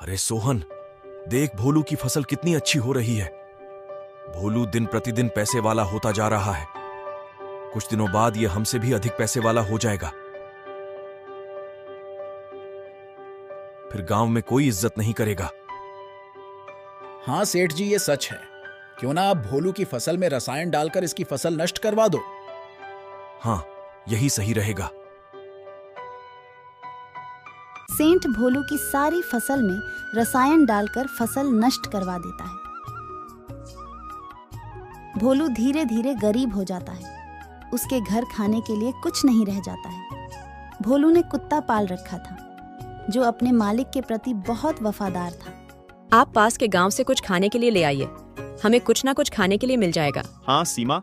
अरे सोहन, देख भोलू की फसल कितनी अच्छी हो रही है। भोलू दिन प्रतिदिन पैसे वाला होता जा रहा है। कुछ दिनों बाद ये हमसे भी अधिक पैसे वाला हो जाएगा। फिर गांव में कोई इज्जत नहीं करेगा। हाँ सेठ जी, ये सच है। क्यों ना आप भोलू की फसल में रसायन डालकर इसकी फसल नष्ट करवा दो। हाँ, यही सही रहेगा। सेंट भोलू की सारी फसल में रसायन डालकर फसल नष्ट करवा देता है। भोलू धीरे धीरे गरीब हो जाता है। उसके घर खाने के लिए कुछ नहीं रह जाता है। भोलू ने कुत्ता पाल रखा था जो अपने मालिक के प्रति बहुत वफादार था। आप पास के गांव से कुछ खाने के लिए ले आइए, हमें कुछ ना कुछ खाने के लिए मिल जाएगा। हाँ सीमा,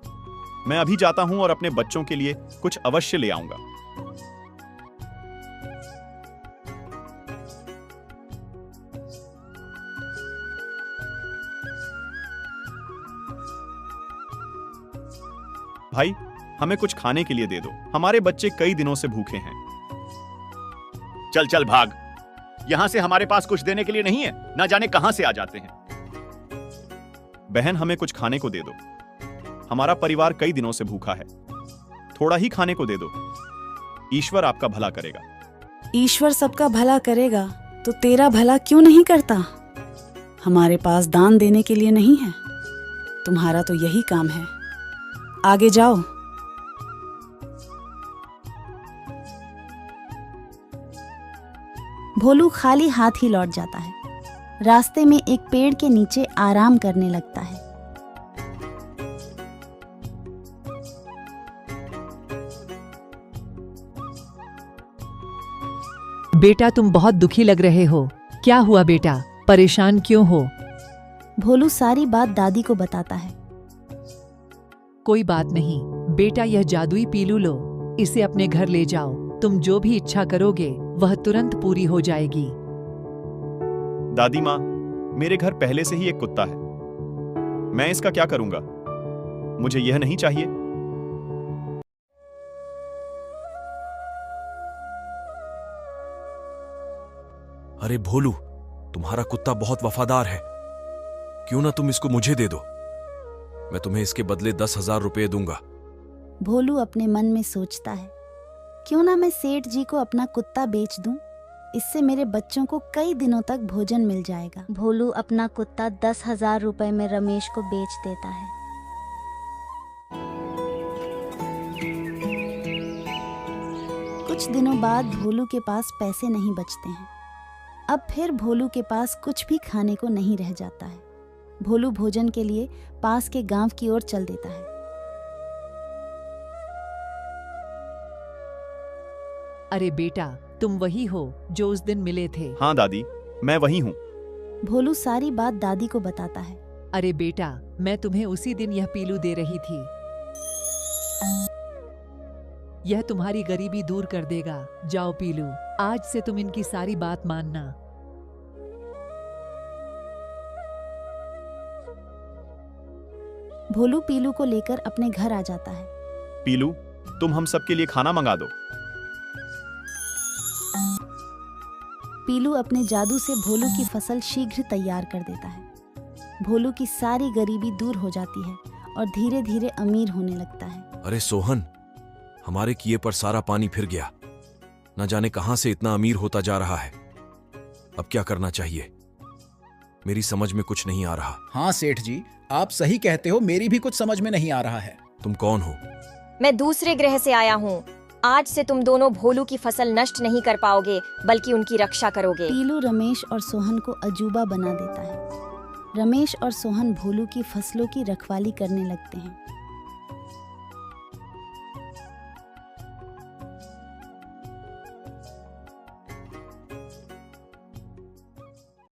मैं अभी जाता हूँ और अपने बच्चों के लिए कुछ अवश्य ले आऊंगा। भाई, हमें कुछ खाने के लिए दे दो, हमारे बच्चे कई दिनों से भूखे हैं। चल चल भाग, यहां से हमारे पास कुछ देने के लिए नहीं है, ना जाने कहां से आ जाते हैं। बहन, हमें कुछ खाने को दे दो, हमारा परिवार कई दिनों से भूखा है। थोड़ा ही खाने को दे दो, ईश्वर आपका भला करेगा। ईश्वर सबका भला करेगा तो तेरा भला क्यों नहीं करता? हमारे पास दान देने के लिए नहीं है। तुम्हारा तो यही काम है। आगे जाओ। भोलू खाली हाथ ही लौट जाता है। रास्ते में एक पेड़ के नीचे आराम करने लगता है। बेटा, तुम बहुत दुखी लग रहे हो। क्या हुआ बेटा, परेशान क्यों हो? भोलू सारी बात दादी को बताता है। कोई बात नहीं बेटा, यह जादुई पीलू लो, इसे अपने घर ले जाओ। तुम जो भी इच्छा करोगे वह तुरंत पूरी हो जाएगी। दादी माँ, मेरे घर पहले से ही एक कुत्ता है, मैं इसका क्या करूंगा? मुझे यह नहीं चाहिए। अरे भोलू, तुम्हारा कुत्ता बहुत वफादार है। क्यों ना तुम इसको मुझे दे दो, मैं तुम्हें इसके बदले 10,000 रुपए दूंगा। भोलू अपने मन में सोचता है, क्यों ना मैं सेठ जी को अपना कुत्ता बेच दूं। इससे मेरे बच्चों को कई दिनों तक भोजन मिल जाएगा। भोलू अपना कुत्ता 10,000 रुपए में रमेश को बेच देता है। कुछ दिनों बाद भोलू के पास पैसे नहीं बचते हैं। अब फिर भोलू के पास कुछ भी खाने को नहीं रह जाता है। भोलू भोजन के लिए पास के गांव की ओर चल देता है। अरे बेटा, तुम वही हो जो उस दिन मिले थे? हाँ दादी, मैं वही हूँ। भोलू सारी बात दादी को बताता है। अरे बेटा, मैं तुम्हें उसी दिन यह पीलू दे रही थी। यह तुम्हारी गरीबी दूर कर देगा। जाओ पीलू, आज से तुम इनकी सारी बात मानना। भोलू पीलू को लेकर अपने घर आ जाता है। पीलू, तुम हम सबके लिए खाना मंगा दो। पीलू अपने जादू से भोलू की फसल शीघ्र तैयार कर देता है। भोलू की सारी गरीबी दूर हो जाती है और धीरे धीरे अमीर होने लगता है। अरे सोहन, हमारे किए पर सारा पानी फिर गया। न जाने कहां से इतना अमीर होता जा रहा है। अब क्या करना चाहिए? मेरी समझ में कुछ नहीं आ रहा। हाँ सेठ जी, आप सही कहते हो, मेरी भी कुछ समझ में नहीं आ रहा है। तुम कौन हो? मैं दूसरे ग्रह से आया हूँ। आज से तुम दोनों भोलू की फसल नष्ट नहीं कर पाओगे, बल्कि उनकी रक्षा करोगे। पीलू रमेश और सोहन को अजूबा बना देता है। रमेश और सोहन भोलू की फसलों की रखवाली करने लगते हैं।